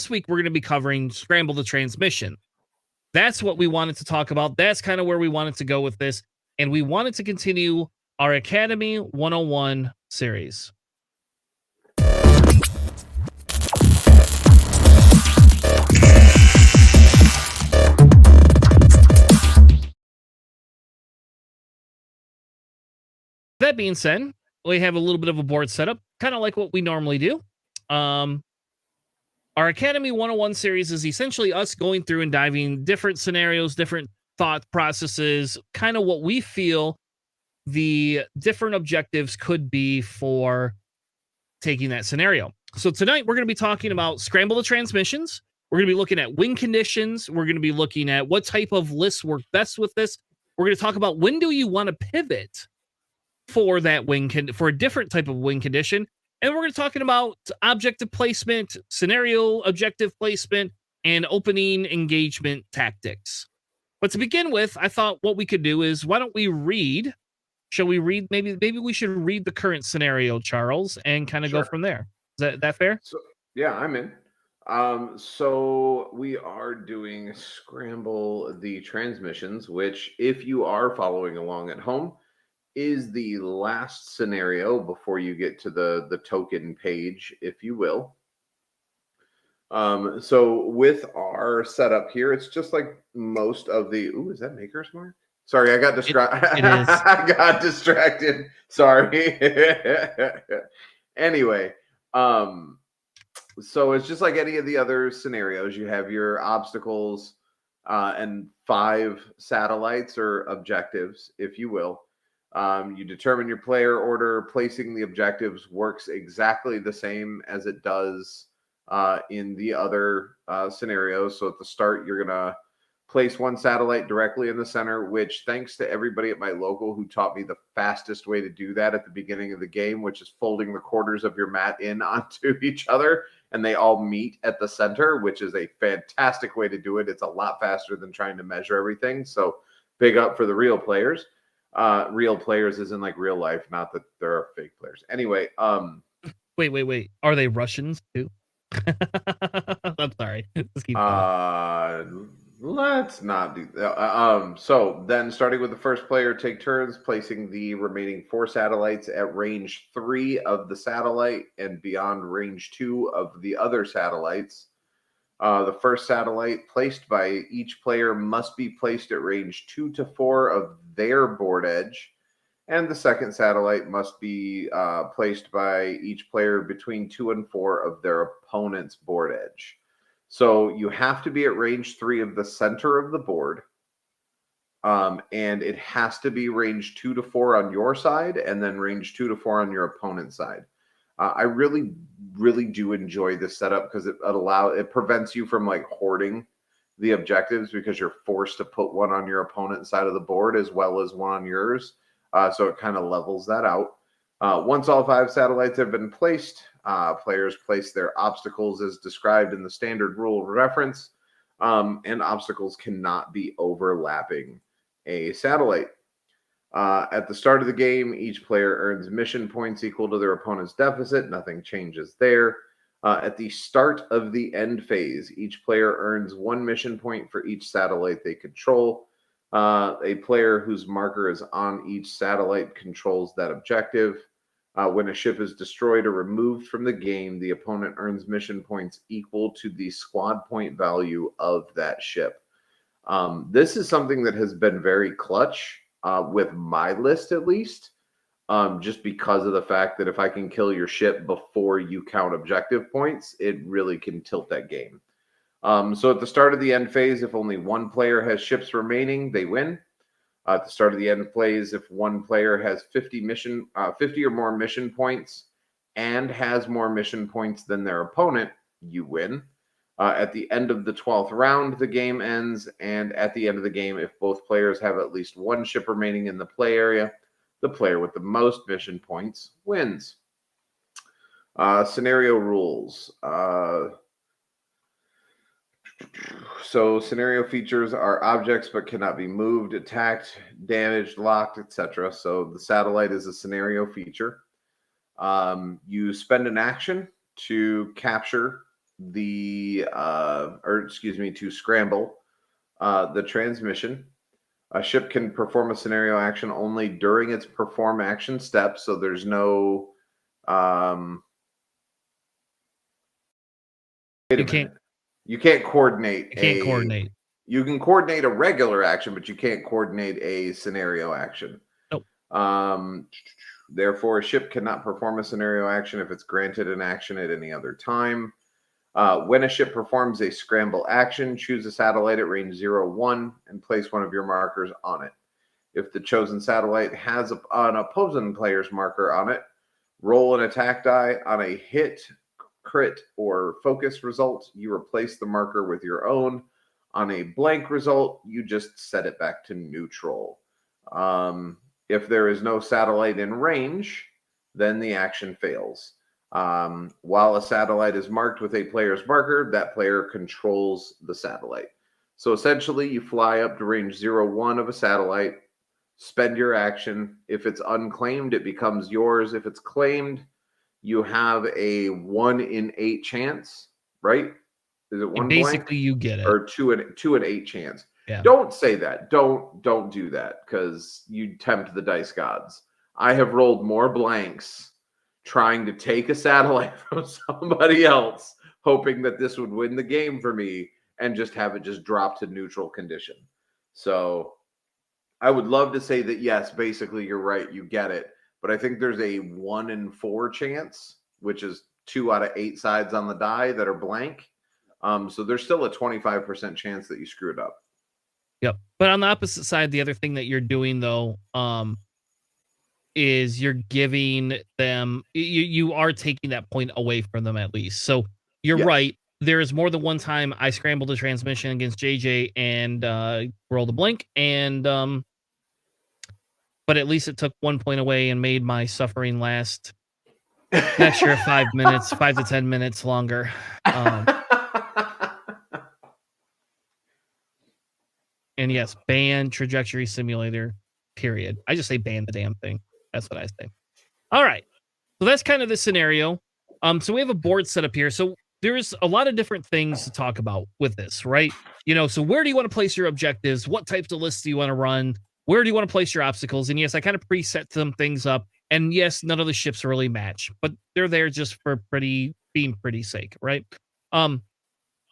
this week we're going to be covering Scramble the Transmission. That's what we wanted to talk about. That's kind of where we wanted to go with this. And we wanted to continue our Academy 101 series. That being said, we have a little bit of a board setup, kind of like what we normally do. Our Academy 101 series is essentially us going through and diving different scenarios, different thought processes, kind of what we feel the different objectives could be for taking that scenario. So tonight we're going to be talking about Scramble the Transmissions. We're going to be looking at win conditions. We're going to be looking at what type of lists work best with this. We're going to talk about when do you want to pivot for that for a different type of win condition. And we're going to be talking about objective placement, scenario objective placement, and opening engagement tactics. But to begin with, I thought what we could do is, why don't we read? Shall we read? Maybe we should read the current scenario, Charles, and kind of go from there. Is that fair? So, yeah, I'm in. So we are doing Scramble the Transmissions, which, if you are following along at home, is the last scenario before you get to the token page, if you will. So with our setup here, it's just like most of the... Ooh, is that Maker's Mark? Sorry, I got distracted. It is. I got distracted. Sorry. Anyway, so it's just like any of the other scenarios. You have your obstacles and 5 satellites or objectives, if you will. You determine your player order. Placing the objectives works exactly the same as it does in the other scenarios. So at the start, you're going to place 1 satellite directly in the center, which, thanks to everybody at my local who taught me the fastest way to do that at the beginning of the game, which is folding the quarters of your mat in onto each other, and they all meet at the center, which is a fantastic way to do it. It's a lot faster than trying to measure everything. So big up for the real players. Real players is in like real life, not that there are fake players. Anyway, Wait. Are they Russians too? I'm sorry. Just keep going. Let's not do that. So then, starting with the first player, take turns placing the remaining 4 satellites at range 3 of the satellite and beyond range 2 of the other satellites. The first satellite placed by each player must be placed at range 2 to 4 of their board edge, and the second satellite must be placed by each player between 2 and 4 of their opponent's board edge. So you have to be at range 3 of the center of the board, and it has to be range 2 to 4 on your side, and then range 2 to 4 on your opponent's side. I really do enjoy this setup because it prevents you from like hoarding the objectives, because you're forced to put 1 on your opponent's side of the board as well as 1 on yours. So it kind of levels that out. Once all 5 satellites have been placed, players place their obstacles as described in the standard rule reference, and obstacles cannot be overlapping a satellite. At the start of the game, each player earns mission points equal to their opponent's deficit. Nothing changes there. At the start of the end phase, each player earns 1 mission point for each satellite they control. A player whose marker is on each satellite controls that objective. When a ship is destroyed or removed from the game, the opponent earns mission points equal to the squad point value of that ship. This is something that has been very clutch with my list, at least, just because of the fact that if I can kill your ship before you count objective points, it really can tilt that game. So at the start of the end phase, if only 1 player has ships remaining, they win. At the start of the end phase, if 1 player has 50 or more mission points and has more mission points than their opponent, you win. At the end of the 12th round, the game ends, and at the end of the game, if both players have at least 1 ship remaining in the play area, the player with the most mission points wins. Scenario rules. So scenario features are objects but cannot be moved, attacked, damaged, locked, etc. So the satellite is a scenario feature. You spend an action to capture to scramble the transmission. A ship can perform a scenario action only during its perform action step, so there's no. Wait a minute. You can't coordinate. You can coordinate a regular action, but you can't coordinate a scenario action. Nope. Therefore, a ship cannot perform a scenario action if it's granted an action at any other time. When a ship performs a scramble action, choose a satellite at range 0-1 and place one of your markers on it. If the chosen satellite has an opposing player's marker on it, roll an attack die. On a hit, crit, or focus result, you replace the marker with your own. On a blank result, you just set it back to neutral. If there is no satellite in range, then the action fails. While a satellite is marked with a player's marker, that player controls the satellite. So essentially, you fly up to range 0-1 of a satellite, spend your action. If it's unclaimed, it becomes yours. If it's claimed, you have a 1 in 8 chance, right? Is it one basically blank? You get it. Or 2 in 8 chance. Yeah. Don't say that. Don't do that, because you tempt the dice gods. I have rolled more blanks trying to take a satellite from somebody else, hoping that this would win the game for me, and just have it just drop to neutral condition. So I would love to say that, yes, basically you're right, you get it. But I think there's a 1 in 4 chance, which is 2 out of 8 sides on the die that are blank. So there's still a 25% chance that you screw it up. Yep. But on the opposite side, the other thing that you're doing, though, is you're giving them, you are taking that point away from them at least. So you're right. There is more than one time I scrambled a transmission against JJ and rolled a blink, and but at least it took 1 point away and made my suffering last an extra 5 minutes, 5 to 10 minutes longer. And yes, ban trajectory simulator, period. I just say ban the damn thing. That's what I say. All right. So that's kind of the scenario. So we have a board set up here. So there's a lot of different things to talk about with this, right? So where do you want to place your objectives? What types of lists do you want to run? Where do you want to place your obstacles? And yes, I kind of preset some things up. And yes, none of the ships really match, but they're there just for being pretty sake, right?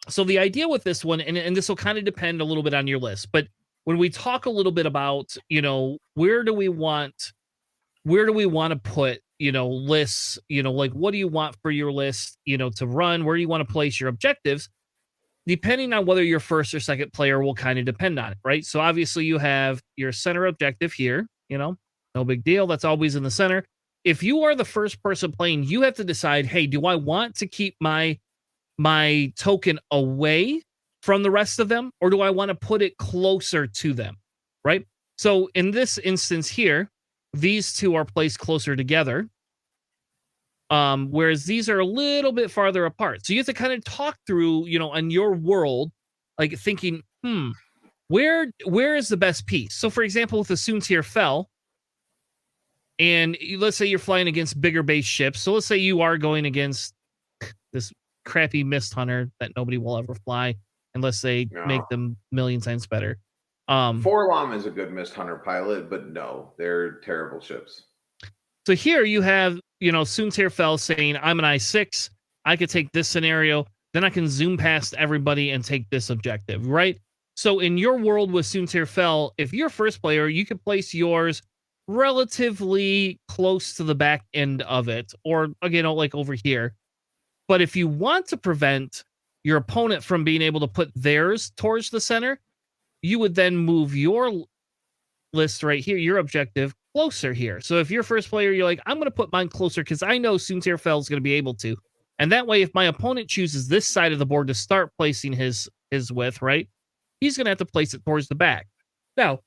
So the idea with this one, and this will kind of depend a little bit on your list, but when we talk a little bit about, where do we want to put, lists, like what do you want for your list, to run, where do you want to place your objectives, depending on whether you're first or second player will kind of depend on it, right? So obviously you have your center objective here, no big deal. That's always in the center. If you are the first person playing, you have to decide, hey, do I want to keep my token away from the rest of them, or do I want to put it closer to them, right? So in this instance here, these two are placed closer together, whereas these are a little bit farther apart. So you have to kind of talk through, on your world, like thinking, where is the best piece? So for example, with the Soontir Fell, and let's say you're flying against bigger base ships. So let's say you are going against this crappy Mist Hunter that nobody will ever fly unless they make them a million times better. Forlom is a good Mist Hunter pilot, but no, they're terrible ships. So here you have, Soontir Fell saying, I'm an I6. I could take this scenario. Then I can zoom past everybody and take this objective, right? So in your world with Soontir Fell, if you're first player, you can place yours relatively close to the back end of it, or again, like over here. But if you want to prevent your opponent from being able to put theirs towards the center, you would then move your list right here, your objective, closer here. So if you're first player, you're like, I'm going to put mine closer because I know Soontir Fell is going to be able to. And that way, if my opponent chooses this side of the board to start placing his with, right, he's going to have to place it towards the back. Now,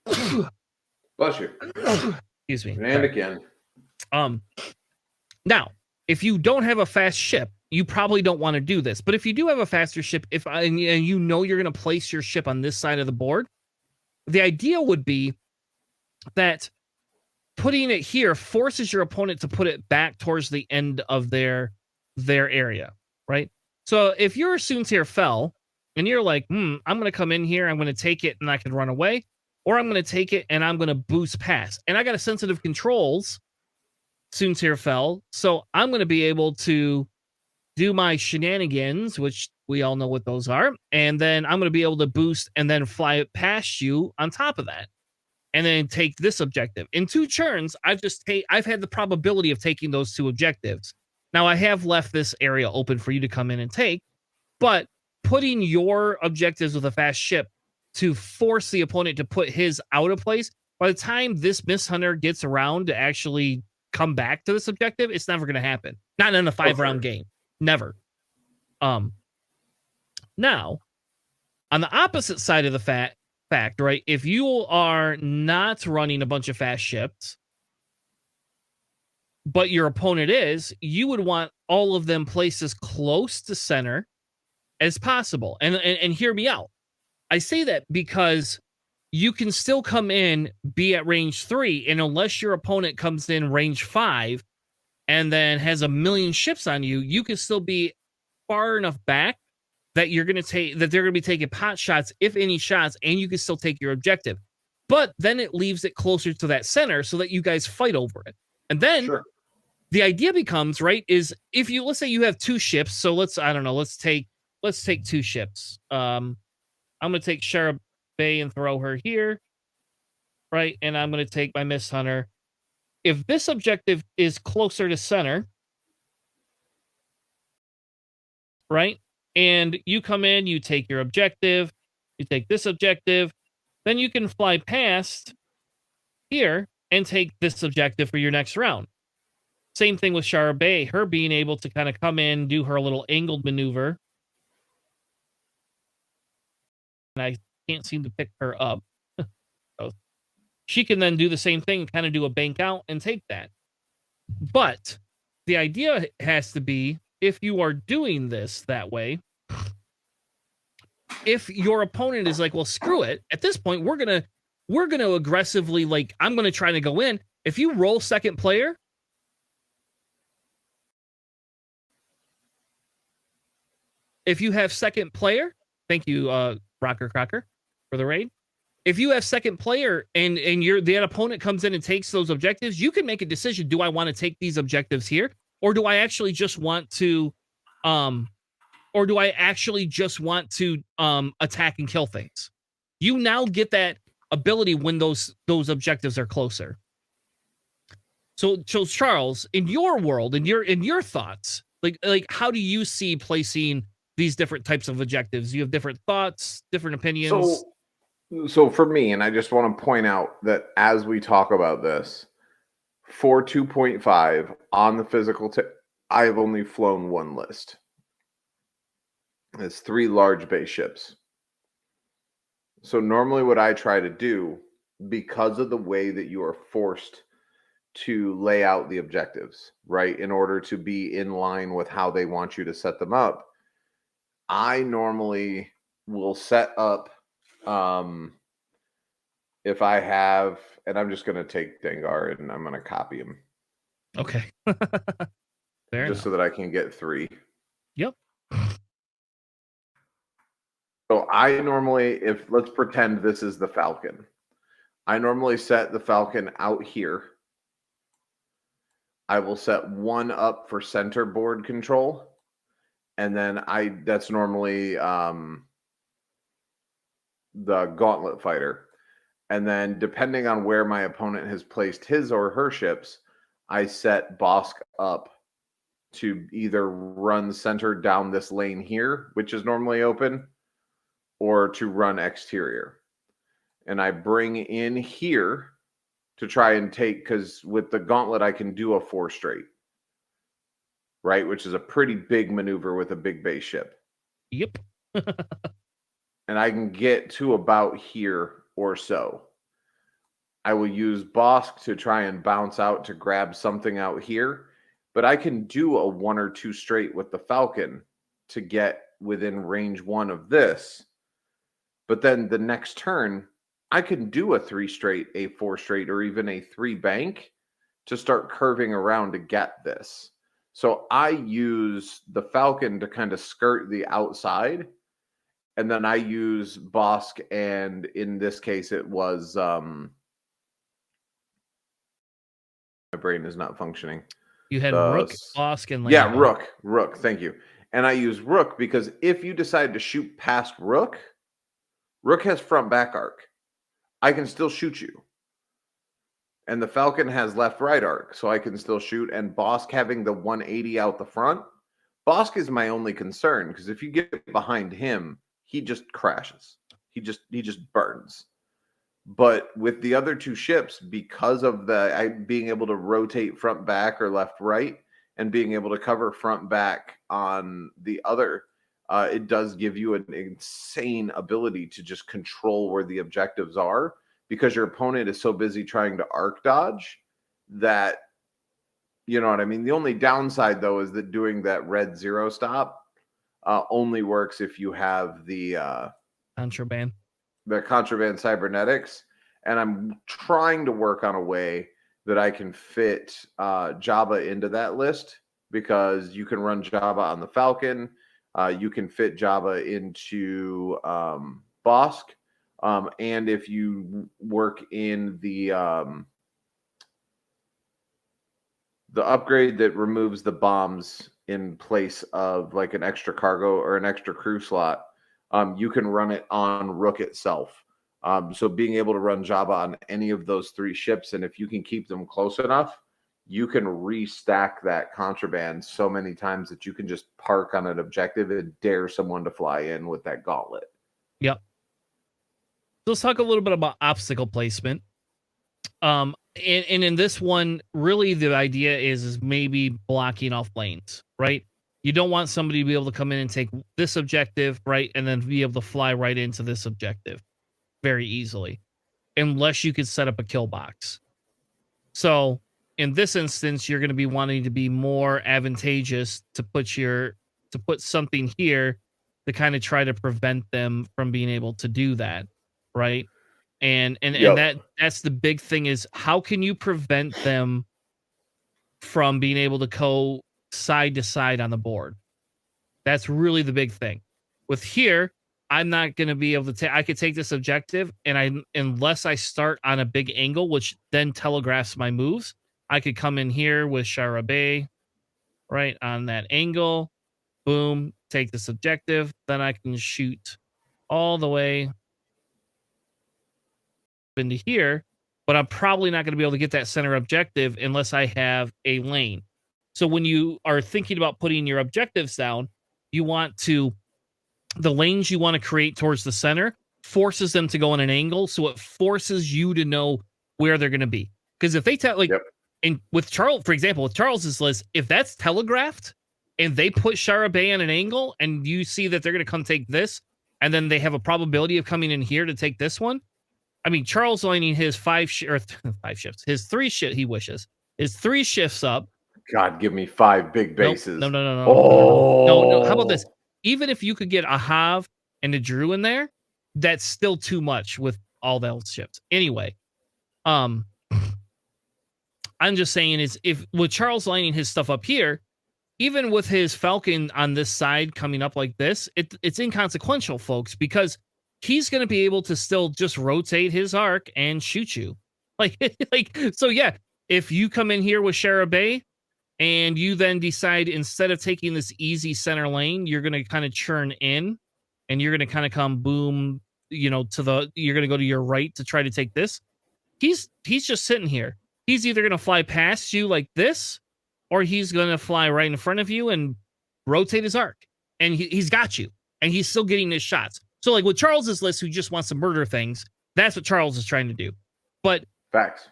bless you. Excuse me. And again. Now, if you don't have a fast ship, you probably don't want to do this. But if you do have a faster ship, and you know you're going to place your ship on this side of the board, the idea would be that putting it here forces your opponent to put it back towards the end of their area. right? So if your Soontir fell and you're like, I'm going to come in here, I'm going to take it and I can run away, or I'm going to take it and I'm going to boost past. And I got a sensitive controls, Soontir fell, so I'm going to be able to do my shenanigans, which we all know what those are, and then I'm going to be able to boost and then fly it past you on top of that, and then take this objective. In 2 turns, I've had the probability of taking those 2 objectives. Now I have left this area open for you to come in and take, but putting your objectives with a fast ship to force the opponent to put his out of place, by the time this Mist Hunter gets around to actually come back to this objective, it's never going to happen. Not in a 5-round game. Never. Now, on the opposite side of the fact, right? If you are not running a bunch of fast ships, but your opponent is, you would want all of them placed as close to center as possible. And hear me out. I say that because you can still come in, be at range 3, and unless your opponent comes in range 5 and then has a million ships on you, you can still be far enough back that they're going to be taking pot shots, if any shots, and you can still take your objective. But then it leaves it closer to that center so that you guys fight over it. And then the idea becomes, right, is if let's say you have 2 ships, so let's take 2 ships. I'm going to take Shara Bay and throw her here, right? And I'm going to take my Mist Hunter. If this objective is closer to center, right? And you come in, you take your objective, you take this objective, then you can fly past here and take this objective for your next round. Same thing with Shara Bay, her being able to kind of come in, do her little angled maneuver. And I can't seem to pick her up. So she can then do the same thing, kind of do a bank out and take that. But the idea has to be, if you are doing this that way, if your opponent is like, well, screw it, at this point, we're gonna aggressively, like, I'm gonna try to go in. If you roll second player, if you have second player, thank you, Rocker Crocker, for the raid. If you have second player and the opponent comes in and takes those objectives, you can make a decision. Do I want to take these objectives here? Or do I actually just want to attack and kill things? You now get that ability when those objectives are closer. So Charles, in your world, in your thoughts, like how do you see placing these different types of objectives? You have different thoughts, different opinions. So for me, and I just want to point out that as we talk about this, for 2.5 on the physical, I've only flown 1 list. It's 3 large base ships. So normally what I try to do, because of the way that you are forced to lay out the objectives, right, in order to be in line with how they want you to set them up, I normally will set up, if I have, and I'm just going to take Dengar and I'm going to copy him. Okay. Fair enough. So that I can get 3. Yep. So I normally, let's pretend this is the Falcon. I normally set the Falcon out here. I will set 1 up for center board control. And then that's normally the Gauntlet Fighter. And then depending on where my opponent has placed his or her ships, I set Bosk up to either run center down this lane here, which is normally open, or to run exterior. And I bring in here to try and take, because with the Gauntlet, I can do a 4 straight, right? Which is a pretty big maneuver with a big base ship. Yep. And I can get to about here or so. I will use Bosk to try and bounce out to grab something out here, but I can do a 1 or 2 straight with the Falcon to get within range 1 of this. But then the next turn, I can do a 3 straight, a 4 straight, or even a 3 bank to start curving around to get this. So I use the Falcon to kind of skirt the outside, and then I use Bosk, and in this case it was my brain is not functioning. You had Rook, Bosk, and Yeah, Lambo. Rook, thank you. And I use Rook because if you decide to shoot past Rook, Rook has front back arc. I can still shoot you. And the Falcon has left right arc, so I can still shoot. And Bosk having the 180 out the front, Bosk is my only concern because if you get behind him, he just crashes. He just burns. But with the other two ships, because of being able to rotate front back or left right, and being able to cover front back on the other, it does give you an insane ability to just control where the objectives are, because your opponent is so busy trying to arc dodge that, you know what I mean? The only downside, though, is that doing that red zero stop only works if you have the Contraband. The contraband cybernetics. And I'm trying to work on a way that I can fit Jabba into that list, because you can run Jabba on the Falcon. You can fit Jabba into Bosk. And if you work in the upgrade that removes the bombs in place of like an extra cargo or an extra crew slot, you can run it on Rook itself. So being able to run Jabba on any of those three ships, and if you can keep them close enough, you can restack that contraband so many times that you can just park on an objective and dare someone to fly in with that gauntlet. Yep. So let's talk a little bit about obstacle placement. And in this one, really the idea is maybe blocking off lanes, right? You don't want somebody to be able to come in and take this objective, right? And then be able to fly right into this objective very easily, unless you could set up a kill box. So in this instance, you're going to be wanting to be more advantageous to put something here to kind of try to prevent them from being able to do that, right? And that's the big thing, is how can you prevent them from being able to go side to side on the board? That's really the big thing. With here, I'm not going to be able to take. I could take this objective, and unless I start on a big angle, which then telegraphs my moves, I could come in here with Shara Bay, right on that angle. Boom, take this objective. Then I can shoot all the way into here, but I'm probably not going to be able to get that center objective unless I have a lane. So when you are thinking about putting your objectives down, you want to, the lanes you want to create towards the center forces them to go on an angle, so it forces you to know where they're going to be. Because if they tell, like, and with Charles, for example, with Charles's list, if that's telegraphed and they put Shara Bay on an angle and you see that they're going to come take this, and then they have a probability of coming in here to take this one. I mean, Charles lining his five shifts, his three shifts, he wishes, his 3 shifts up. God, give me 5 big bases. No. Oh. No. How about this? Even if you could get a Hav and a Drew in there, that's still too much with all those ships. Anyway, I'm just saying is, if with Charles lining his stuff up here, even with his Falcon on this side coming up like this, it's inconsequential, folks, because he's going to be able to still just rotate his arc and shoot you. So yeah, if you come in here with Shara Bay and you then decide, instead of taking this easy center lane, you're going to kind of churn in and you're going to kind of come boom, you're going to go to your right to try to take this. He's just sitting here. He's either going to fly past you like this, or he's going to fly right in front of you and rotate his arc. And he's got you. And he's still getting his shots. So like with Charles's list, who just wants to murder things, that's what Charles is trying to do. But facts.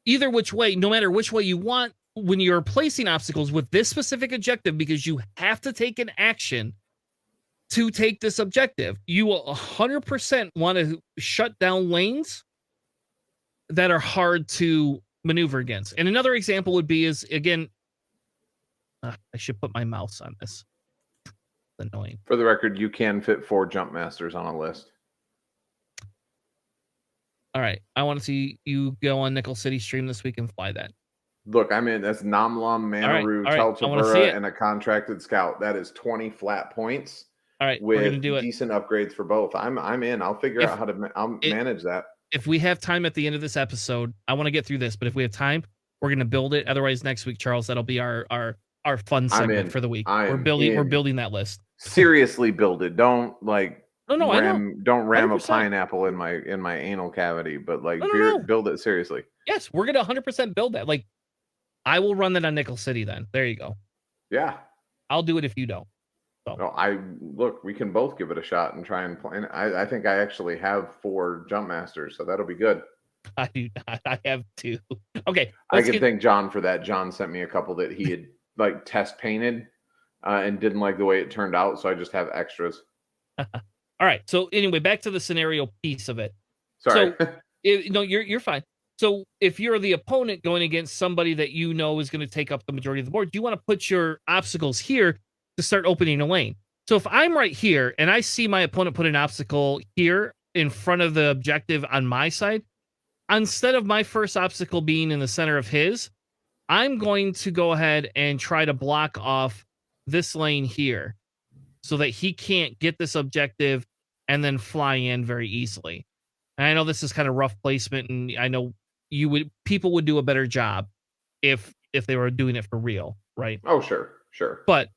Either which way, no matter which way you want, when you're placing obstacles with this specific objective, because you have to take an action to take this objective, you will 100% want to shut down lanes that are hard to maneuver against. And another example would be is, again, I should put my mouse on this. It's annoying. For the record, you can fit 4 jump masters on a list. All right. I want to see you go on Nickel City stream this week and fly that. Look, I'm in. That's Namlam, Manaru, all right. I want to see Teltabura, it. and a contracted scout. That is 20 flat points All right, we're gonna with do it. decent upgrades for both. I'm in. I'll figure If out how to I'll it, manage that. if we have time at the end of this episode, I want to get through this, but if we have time, we're gonna build it. Otherwise, next week, Charles, that'll be our fun I'm segment in. for the week. I We're am in. building that list. Seriously, build it. Don't like No, I know. don't ram a 100%. pineapple in my anal cavity, but like No. build it seriously. Yes, we're gonna 100% build that. Like, I will run that on Nickel City. Then there you go. Yeah. I'll do it if you don't. So. No, look. We can both give it a shot and try and plan. I think I actually have 4 jump masters, so that'll be good. I do not. I have 2. Okay. I can thank John for that. John sent me a couple that he had like test painted and didn't like the way it turned out, so I just have extras. All right. So anyway, back to the scenario piece of it. Sorry. So, you're fine. So if you're the opponent going against somebody that you know is going to take up the majority of the board, you want to put your obstacles here to start opening a lane. So if I'm right here and I see my opponent put an obstacle here in front of the objective on my side, instead of my first obstacle being in the center of his, I'm going to go ahead and try to block off this lane here so that he can't get this objective and then fly in very easily. And I know this is kind of rough placement, and I know people would do a better job if they were doing it for real, right? Oh, sure. But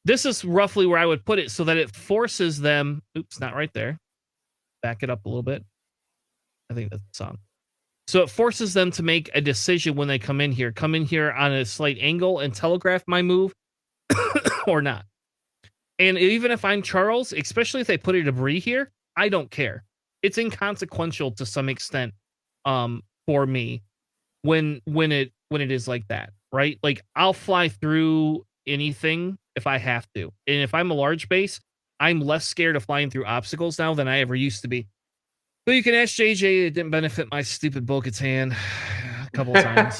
this is roughly where I would put it so that it forces them. Oops, not right there. Back it up a little bit. I think that's the song. So it forces them to make a decision when they come in here. Come in here on a slight angle and telegraph my move or not. And even if I'm Charles, especially if they put a debris here, I don't care. It's inconsequential to some extent for me when it is like that, right? Like, I'll fly through anything if I have to. And if I'm a large base, I'm less scared of flying through obstacles now than I ever used to be. But you can ask JJ, it didn't benefit my stupid Bo-Katan's hand a couple of times.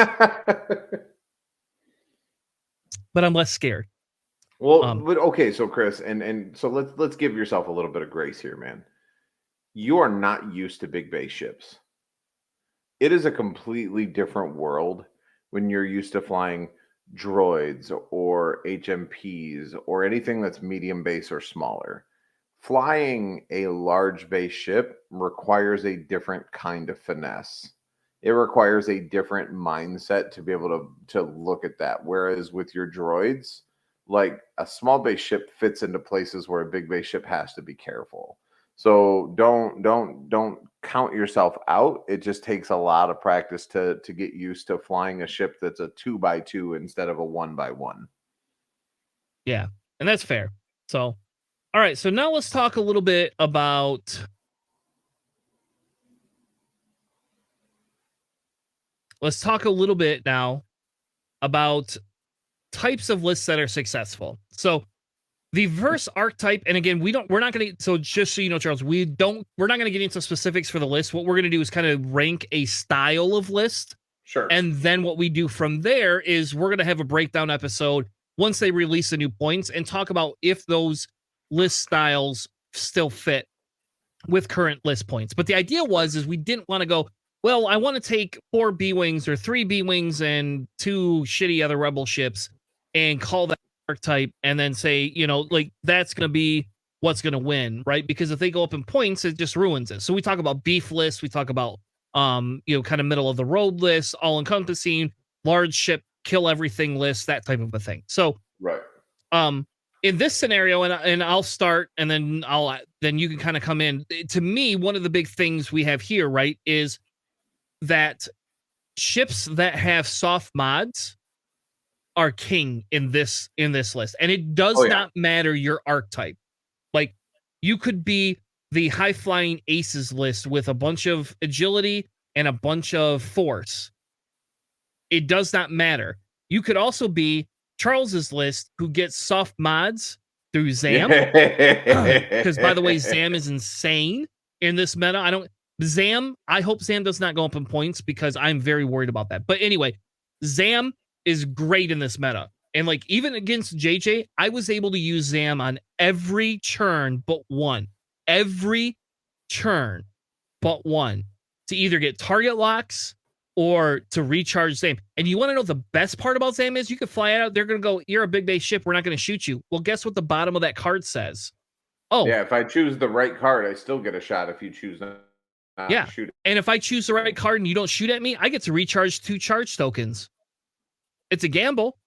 But I'm less scared. Well, but okay, so Chris, and so let's give yourself a little bit of grace here, man. You are not used to big base ships. It is a completely different world when you're used to flying droids or HMPs or anything that's medium base or smaller. Flying a large base ship requires a different kind of finesse. It requires a different mindset to be able to look at that. Whereas with your droids, like, a small base ship fits into places where a big base ship has to be careful. So don't count yourself out. It just takes a lot of practice to get used to flying a ship that's a 2x2 instead of a 1x1. Yeah, and that's fair. So, all right, so now let's talk a little bit about now about types of lists that are successful. So the verse archetype, and again, we're not going to, so just so you know, Charles, we're not going to get into specifics for the list. What we're going to do is kind of rank a style of list. Sure. And then what we do from there is we're going to have a breakdown episode once they release the new points and talk about if those list styles still fit with current list points. But the idea is we didn't want to go, well, I want to take 4 B-Wings or 3 B-Wings and 2 shitty other Rebel ships and call that archetype and then say, like, that's going to be what's going to win, right? Because if they go up in points, it just ruins it. So we talk about beef lists, we talk about kind of middle of the road lists, all encompassing, large ship, kill everything lists, that type of a thing. So right. In this scenario, and I'll start, and then you can kind of come in. To me, one of the big things we have here, right, is that ships that have soft mods are king in this list, and it does not matter your archetype. Like, you could be the high flying aces list with a bunch of agility and a bunch of force. It does not matter. You could also be Charles's list who gets soft mods through Zam. Because by the way, Zam is insane in this meta. I hope Zam does not go up in points because I'm very worried about that. But anyway, Zam is great in this meta. And like, even against JJ, I was able to use Zam on every turn but one. Every turn but one. To either get target locks or to recharge Zam. And you want to know the best part about Zam is you can fly out. They're going to go, you're a big base ship. We're not going to shoot you. Well, guess what the bottom of that card says? Oh, Yeah, if I choose the right card, I still get a shot if you choose not yeah. to shoot it. And if I choose the right card and you don't shoot at me, I get to recharge 2 charge tokens. It's a gamble,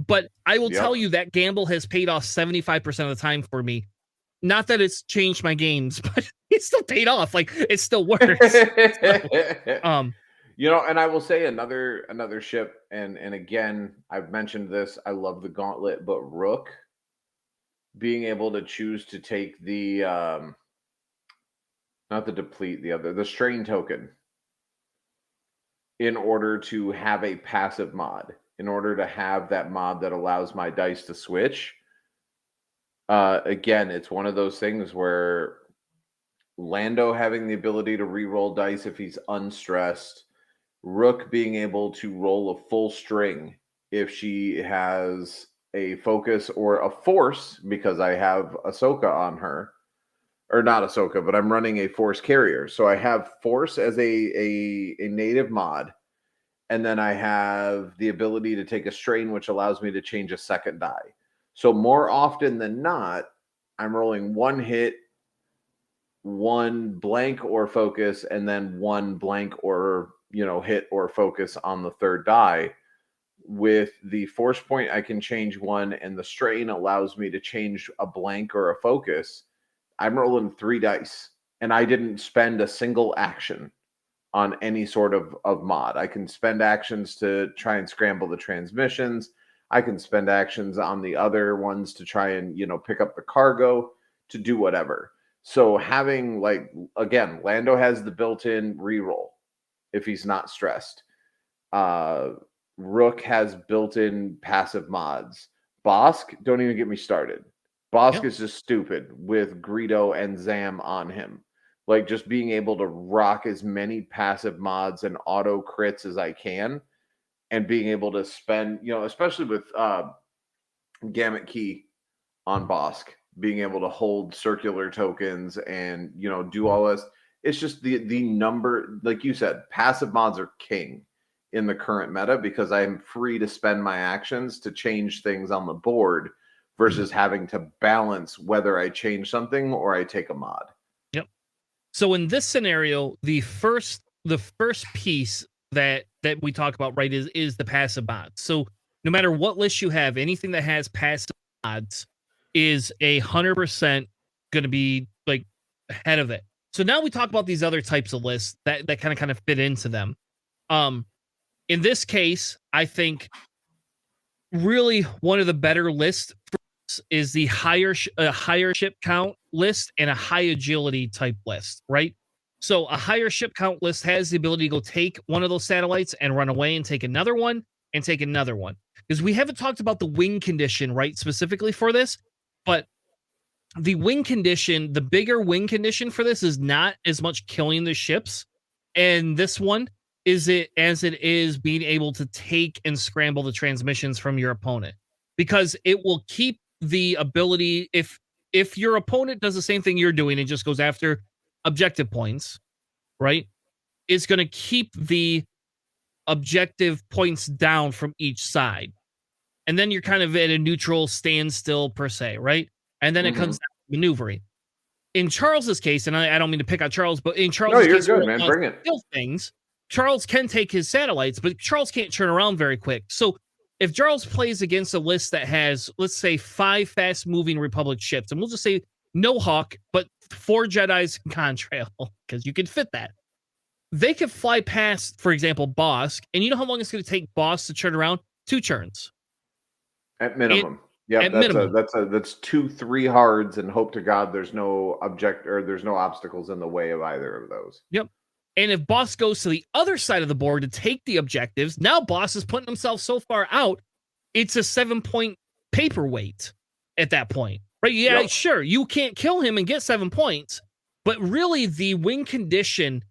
but I will tell you that gamble has paid off 75% of the time for me. Not that it's changed my games, but it's still paid off. Like, it still works. So, you know, and I will say another ship, and again, I've mentioned this. I love the Gauntlet, but Rook being able to choose to take the not the deplete, the strain token in order to have a passive mod, in order to have that mod that allows my dice to switch. Again, it's one of those things where Lando having the ability to re-roll dice if he's unstressed, Rook being able to roll a full string if she has a focus or a force, because I have Ahsoka on her, or not Ahsoka, but I'm running a force carrier. So I have force as a native mod, and then I have the ability to take a strain, which allows me to change a second die. So more often than not, I'm rolling one hit, one blank or focus, and then one blank or hit or focus on the third die. With the force point, I can change one, and the strain allows me to change a blank or a focus. I'm rolling 3 dice, and I didn't spend a single action on any sort of mod. I can spend actions to try and scramble the transmissions. I can spend actions on the other ones to try and, pick up the cargo, to do whatever. So having, like, again, Lando has the built-in reroll if he's not stressed. Rook has built-in passive mods. Bosk, don't even get me started. Bosk is just stupid with Greedo and Zam on him. Like, just being able to rock as many passive mods and auto crits as I can, and being able to spend, especially with Gamut Key on Bosk, being able to hold circular tokens and, do all this. It's just the number, like you said, passive mods are king in the current meta, because I'm free to spend my actions to change things on the board versus having to balance whether I change something or I take a mod. Yep. So in this scenario, the first piece that we talk about, right, is the passive mods. So no matter what list you have, anything that has passive mods is 100% going to be like ahead of it. So now we talk about these other types of lists that kind of fit into them. In this case, I think really one of the better lists is the higher ship count list and a high agility type list, right? So a higher ship count list has the ability to go take one of those satellites and run away and take another one and take another one. Because we haven't talked about the wing condition, right, specifically for this, but the wing condition, the bigger wing condition for this is not as much killing the ships. And this one is it is being able to take and scramble the transmissions from your opponent, because it will keep the ability, if your opponent does the same thing you're doing and just goes after objective points, right? It's going to keep the objective points down from each side. And then you're kind of at a neutral standstill per se, right? And then it comes down to maneuvering. In Charles's case, and I don't mean to pick on Charles, but in Charles's case, good, man. Bring it. Things, Charles can take his satellites, but Charles can't turn around very quick. So if Charles plays against a list that has, let's say, 5 fast-moving Republic ships, and we'll just say no Hawk, but 4 Jedis and Contrail, because you can fit that. They could fly past, for example, Bosk, and you know how long it's going to take Bosk to turn around? 2 turns. At minimum. Yeah, that's 2-3 hards, and hope to God there's no there's no obstacles in the way of either of those. Yep. And if Boss goes to the other side of the board to take the objectives, now Boss is putting himself so far out, it's a 7-point paperweight at that point. Right? Yeah, yep. Sure, you can't kill him and get 7 points, but really the win condition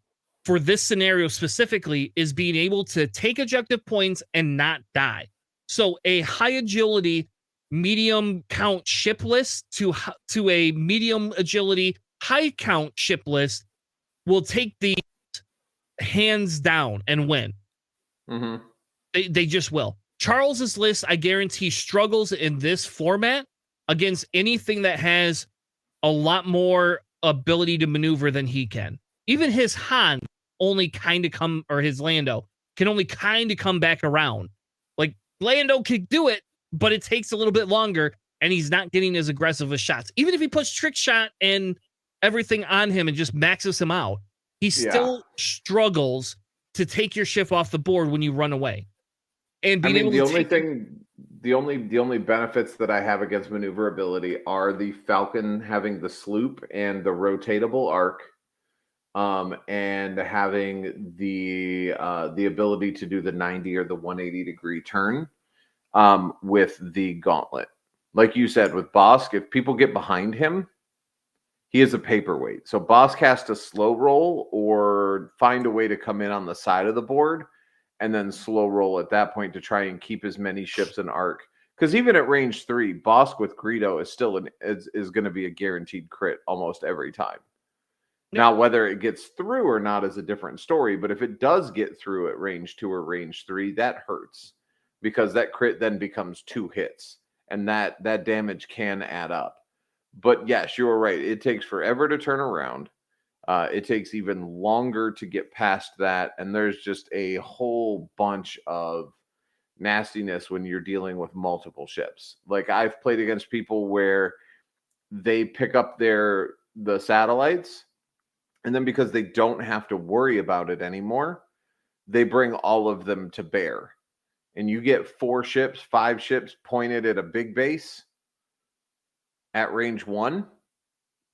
for this scenario specifically is being able to take objective points and not die. So a high agility, medium count ship list to a medium agility, high count ship list will take the hands down and win. Mm-hmm. They just will. Charles's list, I guarantee, struggles in this format against anything that has a lot more ability to maneuver than he can. Even his Han only kind of come, or his Lando can only kind of come back around. Like Lando can do it, but it takes a little bit longer, and he's not getting as aggressive as shots. Even if he puts trick shot and everything on him and just maxes him out, he Yeah. still struggles to take your ship off the board when you run away. And I being mean, able the to only take your, thing, the only benefits that I have against maneuverability are the Falcon having the sloop and the rotatable arc, and having the ability to do the 90 or the 180-degree turn, with the gauntlet. Like you said, with Bosk, if people get behind him, he is a paperweight. So Bosk has to slow roll or find a way to come in on the side of the board and then slow roll at that point to try and keep as many ships in arc. Because even at range 3, Bosk with Greedo is still is going to be a guaranteed crit almost every time. yep. Now, whether it gets through or not is a different story. But if it does get through at range 2 or range 3, that hurts because that crit then becomes 2 hits, and that damage can add up. But yes, you were right. It takes forever to turn around. It takes even longer to get past that. And there's just a whole bunch of nastiness when you're dealing with multiple ships. Like I've played against people where they pick up the satellites, and then because they don't have to worry about it anymore, they bring all of them to bear. And you get 4 ships, 5 ships pointed at a big base at range 1,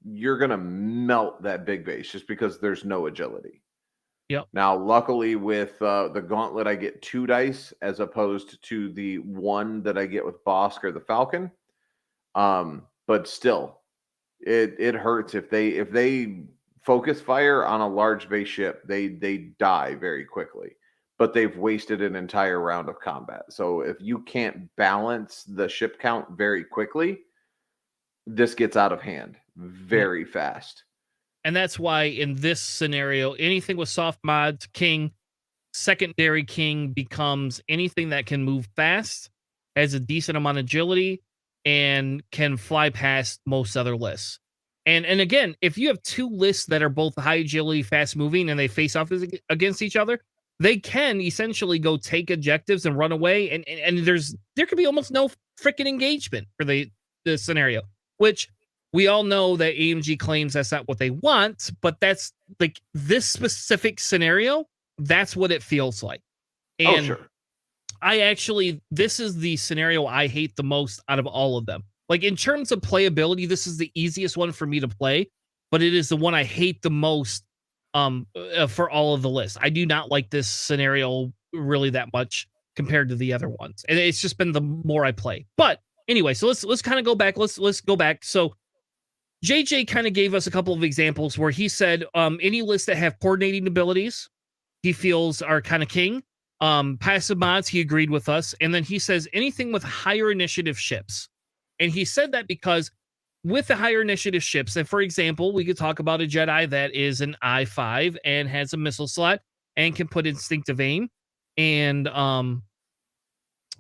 you're going to melt that big base just because there's no agility. Yep. Now, luckily with the gauntlet, I get 2 dice as opposed to the 1 that I get with Bosk or the Falcon. But still, it hurts if they focus fire on a large base ship, they die very quickly. But they've wasted an entire round of combat. So if you can't balance the ship count very quickly, this gets out of hand very fast. And that's why in this scenario, anything with soft mods, King, secondary King becomes anything that can move fast, has a decent amount of agility, and can fly past most other lists. And again, if you have 2 lists that are both high agility, fast moving, and they face off against each other, they can essentially go take objectives and run away. And there could be almost no freaking engagement for the scenario, which we all know that AMG claims that's not what they want, but that's like this specific scenario, that's what it feels like. Oh, And sure. this is the scenario I hate the most out of all of them. Like in terms of playability, this is the easiest one for me to play, but it is the one I hate the most for all of the lists. I do not like this scenario really that much compared to the other ones. And it's just been the more I play. But anyway, so let's kind of go back. Let's go back. So JJ kind of gave us a couple of examples where he said any lists that have coordinating abilities he feels are kind of king. Passive mods, he agreed with us. And then he says anything with higher initiative ships. And he said that because with the higher initiative ships, and for example, we could talk about a Jedi that is an I-5 and has a missile slot and can put instinctive aim and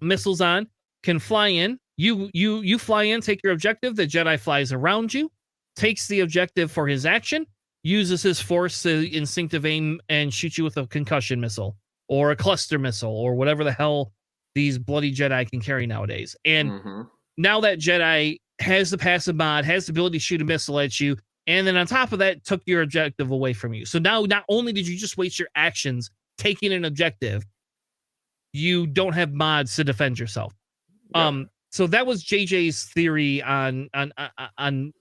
missiles on, can fly in. You fly in, take your objective. The Jedi flies around you, takes the objective for his action, uses his force to instinctive aim and shoot you with a concussion missile or a cluster missile or whatever the hell these bloody Jedi can carry nowadays. And now that Jedi has the passive mod, has the ability to shoot a missile at you, and then on top of that, took your objective away from you. So now not only did you just waste your actions taking an objective, you don't have mods to defend yourself. Yep. So that was JJ's theory on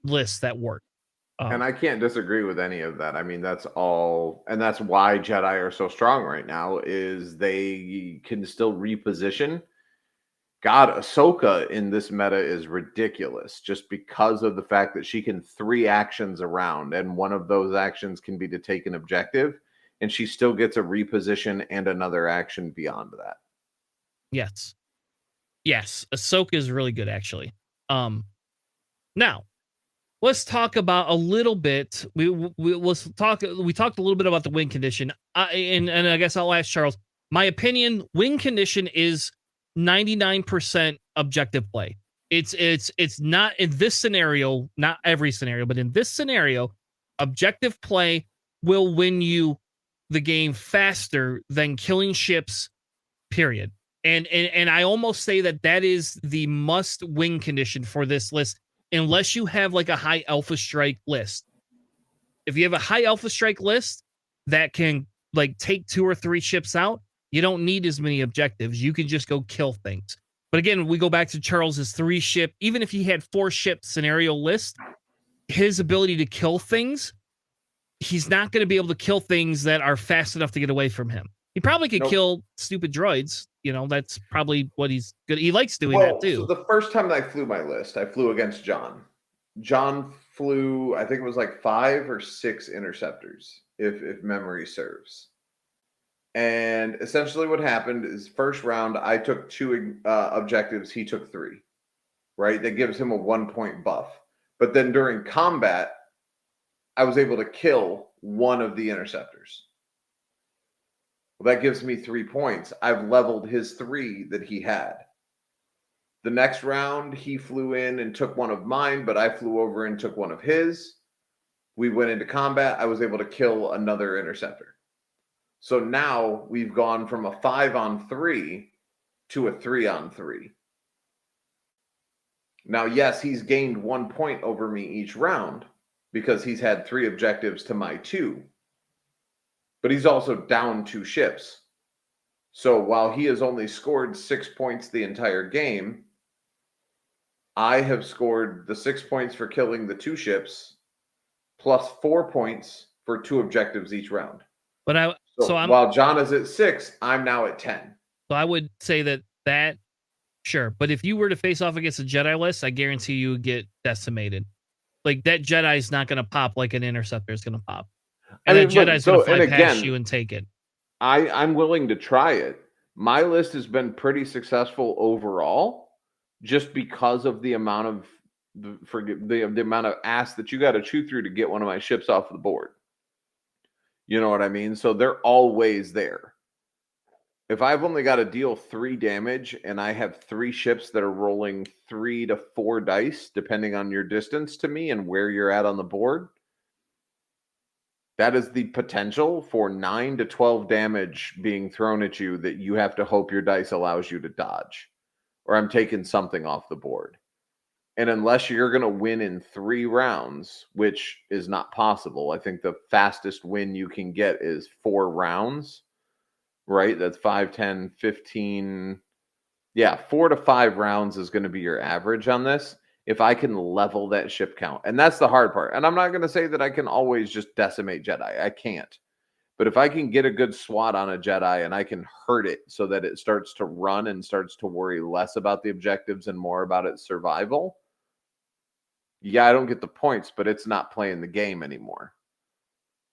lists that work. And I can't disagree with any of that. I mean, that's all, and that's why Jedi are so strong right now, is they can still reposition. God, Ahsoka in this meta is ridiculous just because of the fact that she can 3 actions around, and one of those actions can be to take an objective, and she still gets a reposition and another action beyond that. Yes. Ahsoka is really good, actually. Now, let's talk about a little bit. We talked a little bit about the win condition, and I guess I'll ask Charles. My opinion, win condition is 99% objective play. It's not in this scenario, not every scenario, but in this scenario, objective play will win you the game faster than killing ships, period. And I almost say that is the must win condition for this list, unless you have like a high alpha strike list. If you have a high alpha strike list that can like take 2 or 3 ships out, you don't need as many objectives. You can just go kill things. But again, we go back to Charles's 3 ship. Even if he had 4 ship scenario list, his ability to kill things, he's not going to be able to kill things that are fast enough to get away from him. He probably could kill stupid droids. You know, that's probably what he's good. He likes doing that too. So the first time I flew my list, I flew against John. John flew, I think it was like 5 or 6 interceptors, if memory serves. And essentially what happened is first round, I took 2 objectives. He took 3, right? That gives him a 1-point buff. But then during combat, I was able to kill 1 of the interceptors. Well, that gives me 3 points. I've leveled his 3 that he had. The next round, he flew in and took 1 of mine, but I flew over and took 1 of his. We went into combat. I was able to kill another interceptor. So now we've gone from a 5-on-3 to a 3-on-3. Now, yes, he's gained 1 point over me each round because he's had 3 objectives to my 2. But he's also down 2 ships. So while he has only scored 6 points the entire game, I have scored the 6 points for killing the 2 ships plus 4 points for 2 objectives each round. But while John is at 6, I'm now at 10. So I would say that sure. But if you were to face off against a Jedi list, I guarantee you would get decimated. Like that Jedi is not going to pop like an interceptor is going to pop. And that Jedi's going to fly past you and take it. I'm willing to try it. My list has been pretty successful overall, just because of the amount of the amount of ass that you got to chew through to get one of my ships off the board. You know what I mean? So they're always there. If I've only got to deal 3 damage and I have 3 ships that are rolling 3 to 4 dice, depending on your distance to me and where you're at on the board, that is the potential for 9 to 12 damage being thrown at you that you have to hope your dice allows you to dodge, or I'm taking something off the board. And unless you're going to win in 3 rounds, which is not possible, I think the fastest win you can get is 4 rounds, right? That's 5, 10, 15. Yeah, 4 to 5 rounds is going to be your average on this. If I can level that ship count. And that's the hard part. And I'm not going to say that I can always just decimate Jedi. I can't. But if I can get a good swat on a Jedi and I can hurt it so that it starts to run and starts to worry less about the objectives and more about its survival, yeah, I don't get the points, but it's not playing the game anymore.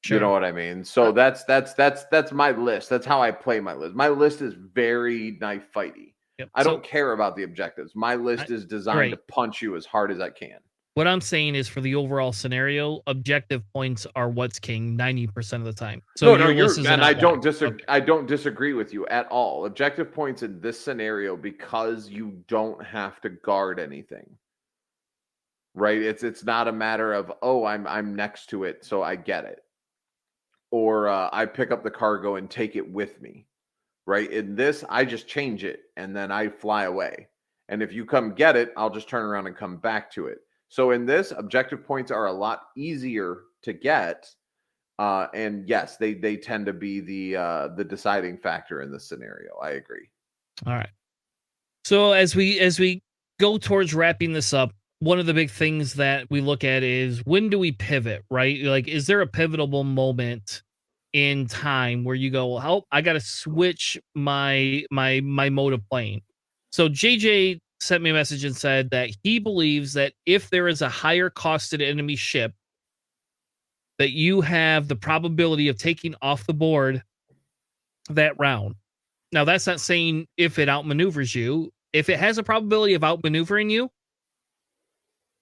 Sure. You know what I mean? So that's my list. That's how I play my list. My list is very knife fighty. Yep. I don't care about the objectives. My list is designed to punch you as hard as I can. What I'm saying is, for the overall scenario, objective points are what's king 90% of the time. So I don't disagree with you at all. Objective points in this scenario, because you don't have to guard anything. Right? It's not a matter of, oh, I'm next to it, so I get it. Or I pick up the cargo and take it with me. Right? In this, I just change it and then I fly away. And if you come get it, I'll just turn around and come back to it. So in this, objective points are a lot easier to get. And yes, they tend to be the deciding factor in this scenario. I agree. All right. So as we go towards wrapping this up, one of the big things that we look at is, when do we pivot, right? Like, is there a pivotal moment in time where you go, oh, I got to switch my mode of playing? So JJ sent me a message and said that he believes that if there is a higher costed enemy ship, that you have the probability of taking off the board that round. Now, that's not saying if it outmaneuvers you. If it has a probability of outmaneuvering you,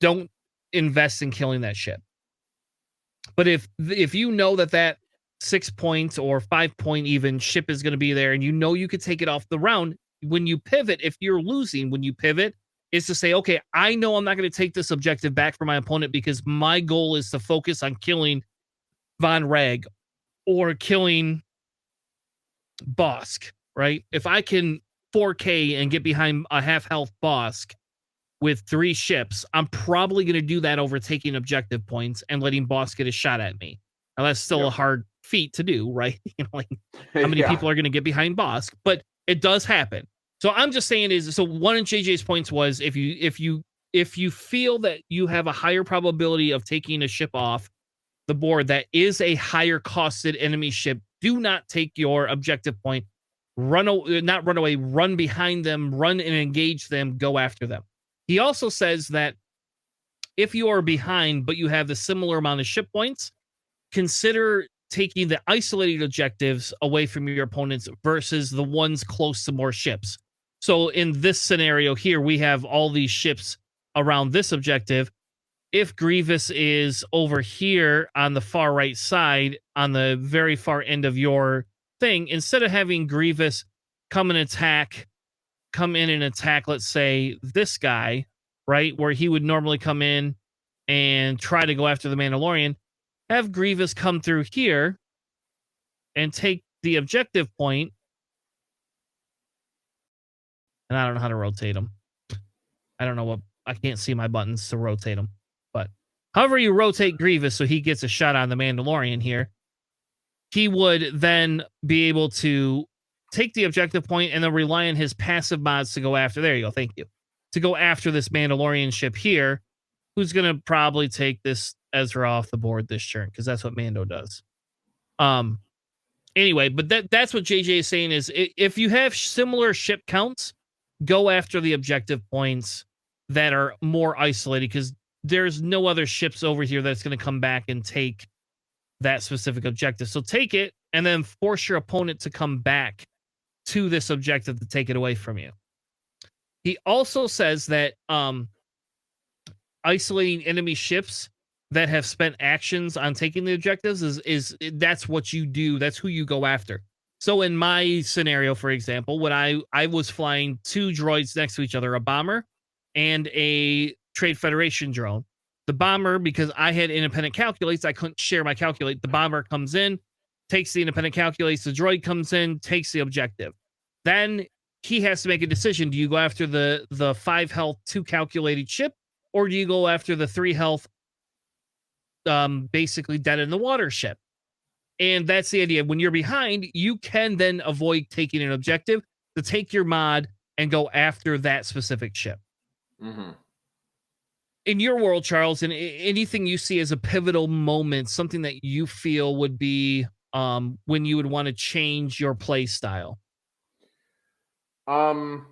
don't invest in killing that ship. But if you know that 6 points or 5 point even ship is going to be there, and you know you could take it off the round. When you pivot, if you're losing, when you pivot, is to say, okay, I know I'm not going to take this objective back from my opponent because my goal is to focus on killing Von Rag or killing Bosk, right? If I can 4K and get behind a half health Bosk with 3 ships, I'm probably going to do that over taking objective points and letting Bosk get a shot at me. Now, that's still a hard feat to do, right? Like, how many people are going to get behind Bosk? But it does happen. So I'm just saying is, so one of JJ's points was if you feel that you have a higher probability of taking a ship off the board that is a higher costed enemy ship, do not take your objective point, not run away, run behind them, run and engage them, go after them. He also says that if you are behind, but you have the similar amount of ship points, consider taking the isolated objectives away from your opponents versus the ones close to more ships. So in this scenario here, we have all these ships around this objective. If Grievous is over here on the far right side, on the very far end of your thing, instead of having Grievous come in and attack, let's say, this guy, right, where he would normally come in and try to go after the Mandalorian, have Grievous come through here and take the objective point. And I don't know how to rotate them. I can't see my buttons to rotate them. But however you rotate Grievous so he gets a shot on the Mandalorian here, he would then be able to take the objective point and then rely on his passive mods to go after. There you go. Thank you. To go after this Mandalorian ship here, who's going to probably take this Ezra off the board this turn because that's what Mando does. Anyway, but that's what JJ is saying is if you have similar ship counts, go after the objective points that are more isolated because there's no other ships over here that's going to come back and take that specific objective. So take it and then force your opponent to come back to this objective to take it away from you. He also says that isolating enemy ships that have spent actions on taking the objectives is that's what you do. That's who you go after. So in my scenario, for example, when I was flying 2 droids next to each other, a bomber and a Trade Federation drone. The bomber, because I had independent calculates, I couldn't share my calculate. The bomber comes in, takes the independent calculates. The droid comes in, takes the objective. Then he has to make a decision. Do you go after the 5 health, 2 calculated ship, or do you go after the 3 health, basically dead in the water ship? And that's the idea. When you're behind, you can then avoid taking an objective to take your mod and go after that specific ship. Mm-hmm. In your world, Charles, and anything you see as a pivotal moment, something that you feel would be when you would want to change your play style. So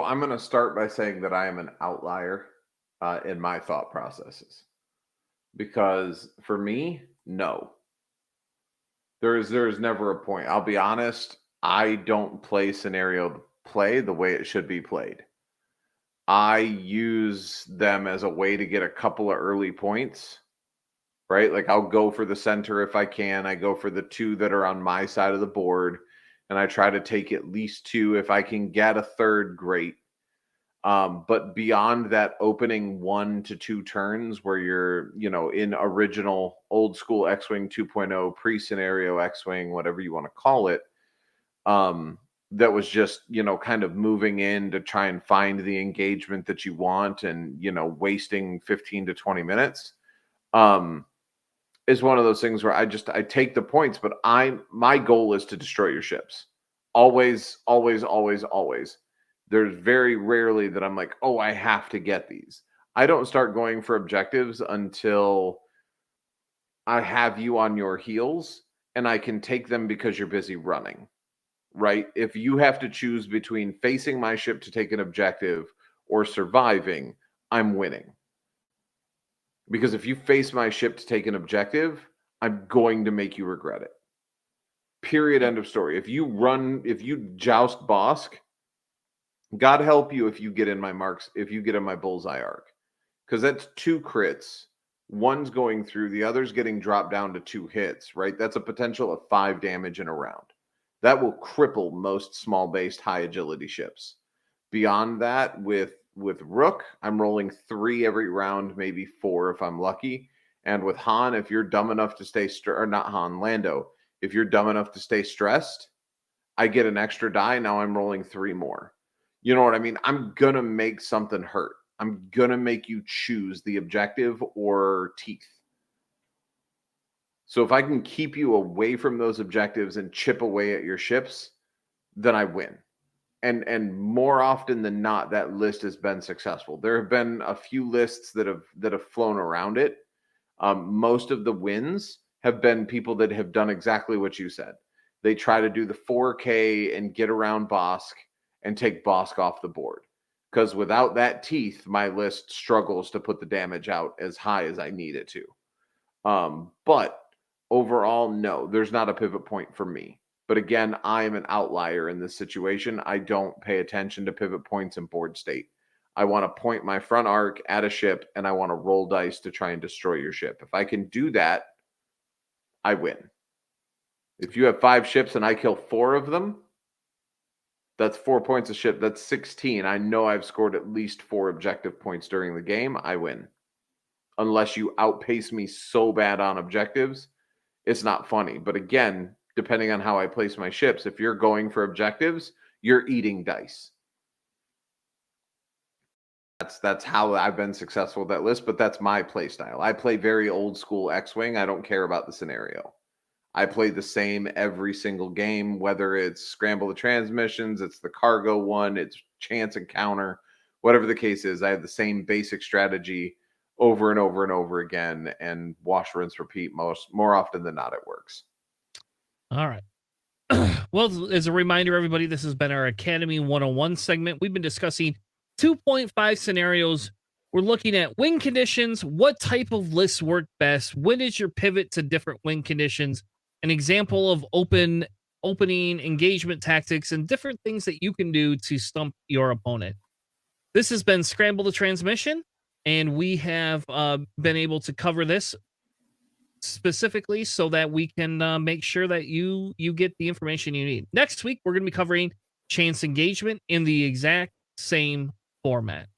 I'm going to start by saying that I am an outlier in my thought processes. Because for me, no. There is never a point. I'll be honest, I don't play scenario play the way it should be played. I use them as a way to get a couple of early points, right? Like I'll go for the center if I can. I go for the 2 that are on my side of the board, and I try to take at least 2. If I can get a third, great. But beyond that opening 1 to 2 turns where you're, in original old school X-Wing 2.0 pre-scenario X-Wing, whatever you want to call it, that was just, kind of moving in to try and find the engagement that you want and, wasting 15 to 20 minutes, is one of those things where I take the points, but my goal is to destroy your ships. Always, always, always, always. There's very rarely that I'm like, oh, I have to get these. I don't start going for objectives until I have you on your heels and I can take them because you're busy running. Right? If you have to choose between facing my ship to take an objective or surviving, I'm winning. Because if you face my ship to take an objective, I'm going to make you regret it. Period. End of story. If you joust Bosk, God help you if you get in my marks, if you get in my bullseye arc. Because that's 2 crits one's going through, the other's getting dropped down to 2 hits, right? That's a potential of 5 damage in a round. That will cripple most small-based high agility ships. Beyond that, with Rook, I'm rolling 3 every round, maybe 4 if I'm lucky. And with Han, if you're dumb enough to stay or not Han, Lando, if you're dumb enough to stay stressed, I get an extra die. Now I'm rolling 3 more. You know what I mean? I'm gonna make something hurt. I'm gonna make you choose the objective or teeth. So if I can keep you away from those objectives and chip away at your ships, then I win. And more often than not, that list has been successful. There have been a few lists that have flown around it. Most of the wins have been people that have done exactly what you said. They try to do the 4K and get around Bosk and take Bosk off the board. Because without that teeth, my list struggles to put the damage out as high as I need it to. But overall, no, there's not a pivot point for me. But again, I'm an outlier in this situation. I don't pay attention to pivot points in board state. I want to point my front arc at a ship, and I want to roll dice to try and destroy your ship. If I can do that, I win. If you have 5 ships and I kill 4 of them, that's 4 points a ship. That's 16. I know I've scored at least 4 objective points during the game. I win. Unless you outpace me so bad on objectives, it's not funny. But again, depending on how I place my ships, if you're going for objectives, you're eating dice. That's how I've been successful with that list, but that's my play style. I play very old school X-Wing. I don't care about the scenario. I play the same every single game, whether it's Scramble the Transmissions, it's the cargo one, it's chance encounter, whatever the case is. I have the same basic strategy over and over and over again, and wash, rinse, repeat. More often than not, it works. All right. Well, as a reminder, everybody, this has been our Academy 101 segment. We've been discussing 2.5 scenarios. We're looking at win conditions, what type of lists work best, when is your pivot to different win conditions, an example of opening engagement tactics, and different things that you can do to stump your opponent. This has been Scramble the Transmission, and we have been able to cover this specifically so that we can make sure that you get the information you need. Next week, we're going to be covering chance engagement in the exact same format.